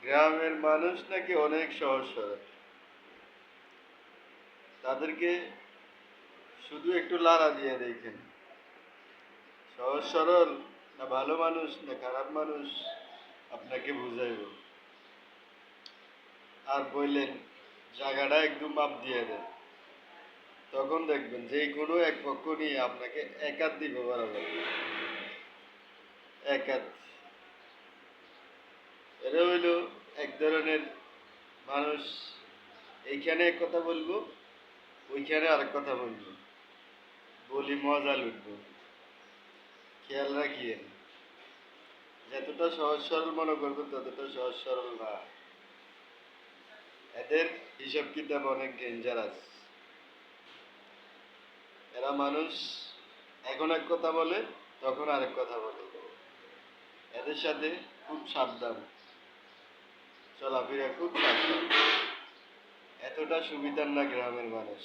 গ্রামের মানুষ নাকি অনেক সহজ সরল। তাদেরকে শুধু একটু লাড়া দিয়ে দেখেন, সহজ সরল না ভালো মানুষ না খারাপ মানুষ আপনাকে বুঝাইব। আর বললেন জায়গাটা একদম মাপ দিয়ে দেন, তখন দেখবেন যে কোনো এক পক্ষ নিয়ে আপনাকে একাত দিবে বরাবর, একাত। এরা হইল এক ধরনের মানুষ, এইখানে এক কথা বলবো, ওইখানে আরেক কথা বলবো, বলি মজা লুটবো। খেয়াল রাখিয়েন, যতটা সহজ সরল মনে করবেন ততটা সহজ সরল না। এদের হিসাব কিতাব অনেক ডেঞ্জারাস। এরা মানুষ এখন এক কথা বলে, তখন আরেক কথা বলে। এদের সাথে খুব সাবধান, চলাফেরা খুব সাবধান। এতটা সুবিধার না গ্রামের মানুষ।